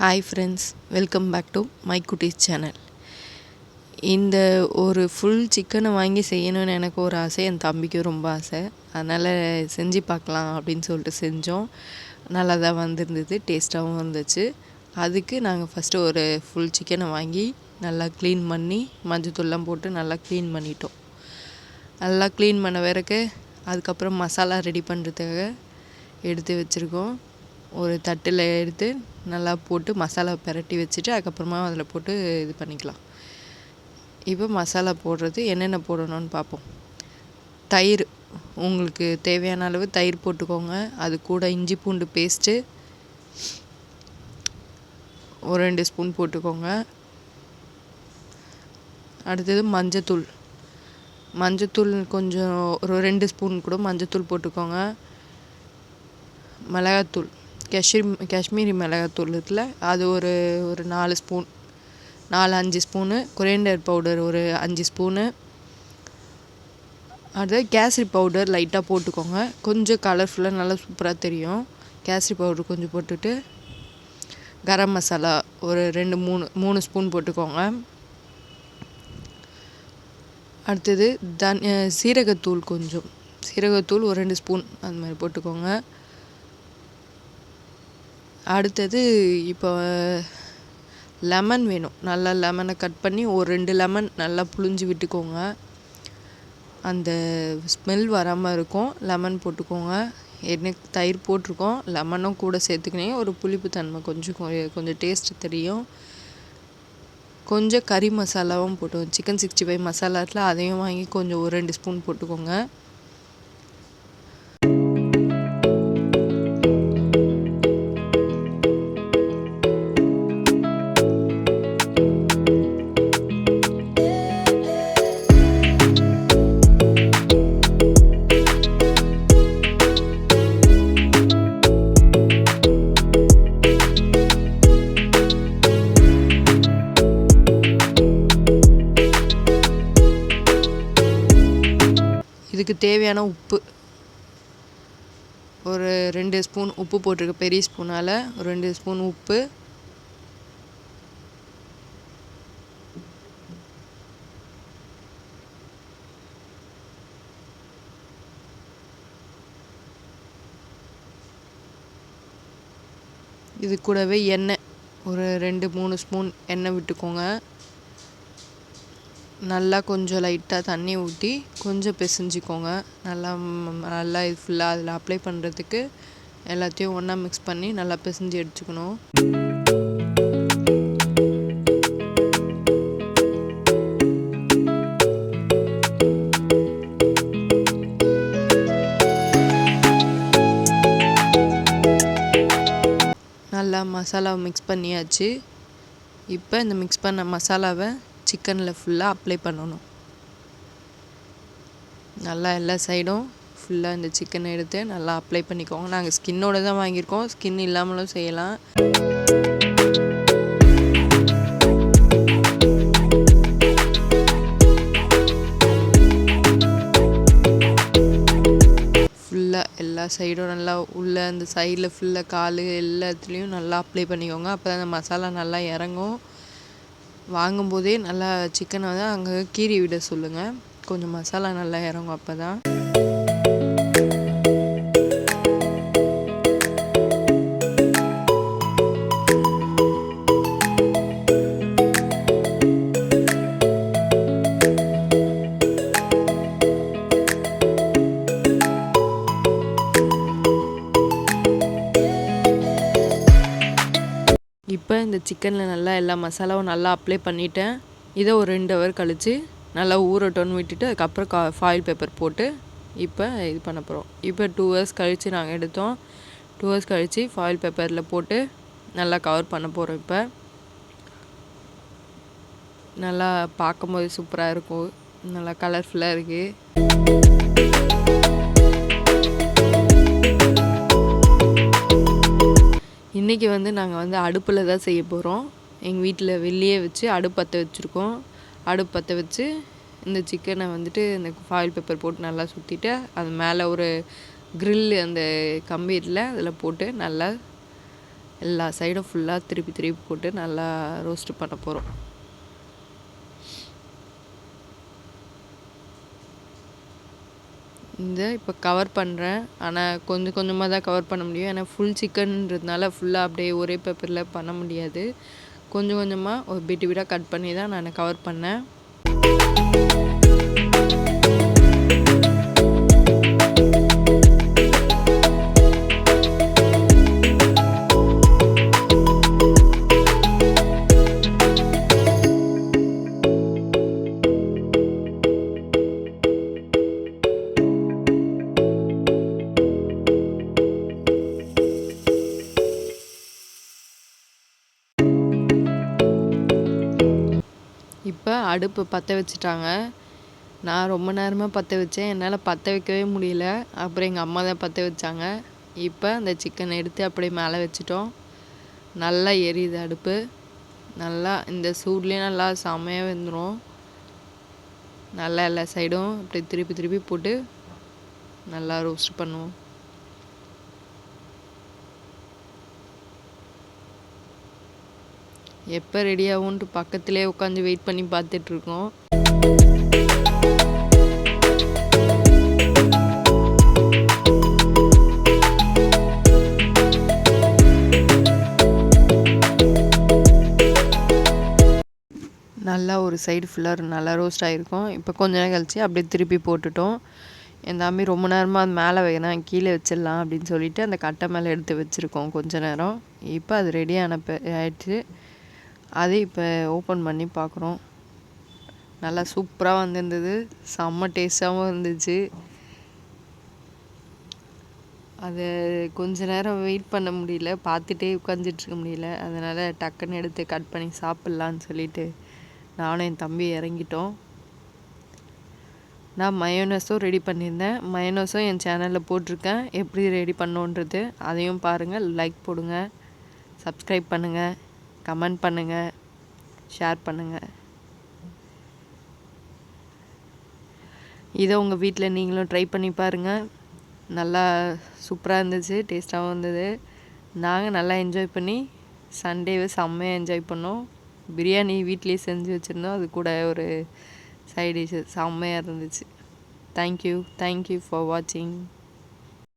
Hi friends, welcome back to my Kutis channel. இந்த ஒரு full சிக்கனை வாங்கி செய்யணும்னு எனக்கு ஒரு ஆசை, என் தம்பிக்கும் ரொம்ப ஆசை. அதனால் செஞ்சு பார்க்கலாம் அப்படின்னு சொல்லிட்டு செஞ்சோம். நல்லா தான் வந்திருந்தது, டேஸ்ட்டாகவும் இருந்துச்சு. அதுக்கு நாங்கள் ஃபஸ்ட்டு ஒரு ஃபுல் சிக்கனை வாங்கி நல்லா க்ளீன் பண்ணி மஞ்சத்தூள்லாம் போட்டு நல்லா க்ளீன் பண்ணிட்டோம். நல்லா க்ளீன் பண்ண பிறகு அதுக்கப்புறம் மசாலா ரெடி பண்ணுறதுக்காக எடுத்து வச்சுருக்கோம். ஒரு தட்டில் எடுத்து நல்லா போட்டு மசாலா பிரட்டி வச்சுட்டு அதுக்கப்புறமா அதில் போட்டு இது பண்ணிக்கலாம். இப்போ மசாலா போடுறது என்னென்ன போடணும்னு பார்ப்போம். தயிர், உங்களுக்கு தேவையான அளவு தயிர் போட்டுக்கோங்க. அது கூட இஞ்சி பூண்டு பேஸ்ட்டு ஒரு 2 ஸ்பூன் போட்டுக்கோங்க. அடுத்தது மஞ்சத்தூள் கொஞ்சம் ஒரு 2 ஸ்பூன் கூட மஞ்சத்தூள் போட்டுக்கோங்க. மிளகாத்தூள், காஷ்மீரி மிளகாத்தூள் இருக்குல்ல, அது ஒரு 4-5 ஸ்பூனு. கொரியண்டர் பவுடர் ஒரு 5 ஸ்பூனு. அடுத்தது கேசரி பவுடர் லைட்டாக போட்டுக்கோங்க. கொஞ்சம் கலர்ஃபுல்லாக நல்லா சூப்பராக தெரியும். கேசரி பவுடர் கொஞ்சம் போட்டுட்டு கரம் மசாலா ஒரு 3 ஸ்பூன் போட்டுக்கோங்க. அடுத்தது சீரகத்தூள் ஒரு 2 ஸ்பூன் அந்த மாதிரி போட்டுக்கோங்க. அடுத்தது இப்போ லெமன் வேணும். நல்லா லெமனை கட் பண்ணி ஒரு 2 லெமன் நல்லா புழிஞ்சு விட்டுக்கோங்க. அந்த ஸ்மெல் வராமல் இருக்கும். லெமன் போட்டுக்கோங்க. எனக்கு தயிர் போட்டிருக்கோம், லெமனும் கூட சேர்த்துக்கினேன். ஒரு புளிப்பு தன்மை கொஞ்சம் டேஸ்ட்டு தெரியும். கொஞ்சம் கறி மசாலாவும் போட்டுக்கோங்க. சிக்கன் 65 மசாலாவில் அதையும் வாங்கி கொஞ்சம் ஒரு 2 ஸ்பூன் போட்டுக்கோங்க. இதுக்கு தேவையான உப்பு ஒரு 2 ஸ்பூன் உப்பு போட்டிருக்க, பெரிய ஸ்பூனால் ஒரு 2 ஸ்பூன் உப்பு. இது கூடவே எண்ணெய் ஒரு 2-3 ஸ்பூன் எண்ணெய் விட்டுக்கோங்க. நல்லா கொஞ்சம் லைட்டாக தண்ணி ஊற்றி கொஞ்சம் பிசைஞ்சிக்கோங்க. நல்லா இது ஃபுல்லாக அதில் அப்ளை பண்ணுறதுக்கு எல்லாத்தையும் ஒன்றா மிக்ஸ் பண்ணி நல்லா பிசைஞ்சு எடுத்துக்கணும். நல்லா மசாலாவை மிக்ஸ் பண்ணியாச்சு. இப்போ இந்த மிக்ஸ் பண்ண மசாலாவை சிக்கனில் ஃபுல்லாக அப்ளை பண்ணணும். நல்லா எல்லா சைடும் ஃபுல்லாக இந்த சிக்கனை எடுத்து நல்லா அப்ளை பண்ணிக்கோங்க. நாங்கள் ஸ்கின்னோடு தான் வாங்கியிருக்கோம், ஸ்கின் இல்லாமலும் செய்யலாம். ஃபுல்லாக எல்லா சைடும் நல்லா உள்ளே அந்த சைடில் ஃபுல்லாக கால் எல்லாத்துலேயும் நல்லா அப்ளை பண்ணிக்கோங்க. அப்போ தான் அந்த மசாலா நல்லா இறங்கும். வாங்கும்போதே நல்லா சிக்கனை வந்து அங்கே கீறி விட சொல்லுங்கள், கொஞ்சம் மசாலா நல்லா இறங்கும். அப்போ தான் இப்போ இந்த சிக்கனில் நல்லா எல்லா மசாலாவும் நல்லா அப்ளை பண்ணிட்டேன். இதை ஒரு 2 ஹவர் கழித்து நல்லா ஊறட்டோன்னு விட்டுட்டு அதுக்கப்புறம் ஃபாயில் பேப்பர் போட்டு இப்போ இது பண்ண போகிறோம். இப்போ 2 ஹவர்ஸ் கழித்து நாங்கள் எடுத்தோம். 2 ஹவர்ஸ் கழித்து ஃபாயில் பேப்பரில் போட்டு நல்லா கவர் பண்ண போகிறோம். இப்போ நல்லா பார்க்கும்போது சூப்பராக இருக்கும், நல்லா கலர்ஃபுல்லாக இருக்குது. இன்றைக்கி வந்து நாங்கள் அடுப்பில் தான் செய்ய போகிறோம். எங்கள் வீட்டில் வெளியே வச்சு அடுப்பு பற்ற வச்சுருக்கோம். அடுப்பு பற்ற வச்சு இந்த சிக்கனை இந்த ஃபாயில் பேப்பர் போட்டு நல்லா சுற்றிட்டு அது மேலே ஒரு க்ரில் அந்த கம்பி அதில் போட்டு நல்லா எல்லா சைடும் ஃபுல்லாக திருப்பி திருப்பி போட்டு நல்லா ரோஸ்ட் பண்ண போகிறோம். இப்போ கவர் பண்ணுறேன். ஆனால் கொஞ்சம் கொஞ்சமாக தான் கவர் பண்ண முடியும். ஏன்னா ஃபுல் சிக்கன்றதுனால ஃபுல்லாக அப்படியே ஒரே பேப்பரில் பண்ண முடியாது. கொஞ்சம் கொஞ்சமாக ஒரு பிட்டு பிட்டாக கட் பண்ணி தான் நான் கவர் பண்ணேன். இப்போ அடுப்பு பற்ற வச்சுட்டாங்க. நான் ரொம்ப நேரமாக பற்ற வச்சேன். என்னால் பற்ற வைக்கவே முடியல. அப்புறம் எங்கள் அம்மா தான் பற்ற வச்சாங்க. இப்போ அந்த சிக்கனை எடுத்து அப்படியே மேலே வச்சுட்டோம். நல்லா எரியுது அடுப்பு. நல்லா இந்த சூட்லேயே நல்லா செம்மையாக வெந்துடும். நல்லா எல்லா சைடும் அப்படி திருப்பி திருப்பி போட்டு நல்லா ரோஸ்ட் பண்ணுவோம். எப்போ ரெடி ஆகும்ன்ட்டு பக்கத்துலேயே உட்காந்து வெயிட் பண்ணி பார்த்துட்ருக்கோம். நல்லா ஒரு சைடு ஃபுல்லாக நல்லா ரோஸ்ட் ஆகிருக்கும். இப்போ கொஞ்ச நேரம் கழிச்சு அப்படியே திருப்பி போட்டுட்டோம். என் தம்பி ரொம்ப நேரமாக அது மேலே வைக்கணும், கீழே வச்சிடலாம் அப்படின்னு சொல்லிட்டு அந்த கட்டை மேலே எடுத்து வச்சுருக்கோம் கொஞ்ச நேரம். இப்போ அது ரெடியான ஆயிடுச்சு. அதை இப்போ ஓப்பன் பண்ணி பார்க்குறோம். நல்லா சூப்பராக வந்திருந்தது. செம்ம டேஸ்ட்டாகவும் இருந்துச்சு. அதை கொஞ்ச நேரம் வெயிட் பண்ண முடியல, பார்த்துட்டே உட்காந்துட்ருக்க முடியல. அதனால் டக்குன்னு எடுத்து கட் பண்ணி சாப்பிட்லான்னு சொல்லிட்டு நானும் என் தம்பி இறங்கிட்டோம். நான் மயோனஸும் ரெடி பண்ணியிருந்தேன். மயோனஸும் என் சேனலில் போட்டிருக்கேன், எப்படி ரெடி பண்ணோன்றது. அதையும் பாருங்கள். லைக் போடுங்க, சப்ஸ்கிரைப் பண்ணுங்கள், கமெண்ட் பண்ணுங்கள், ஷேர் பண்ணுங்கள். இதை உங்கள் வீட்டில் நீங்களும் ட்ரை பண்ணி பாருங்கள். நல்லா சூப்பராக இருந்துச்சு, டேஸ்ட்டாகவும் இருந்தது. நாங்கள் நல்லா என்ஜாய் பண்ணி சண்டேவை செம்மையாக என்ஜாய் பண்ணோம். பிரியாணி வீட்லேயே செஞ்சு வச்சுருந்தோம். அது கூட ஒரு சைட் டிஷ்ஷு செம்மையாக இருந்துச்சு. தேங்க்யூ ஃபார் வாட்சிங்.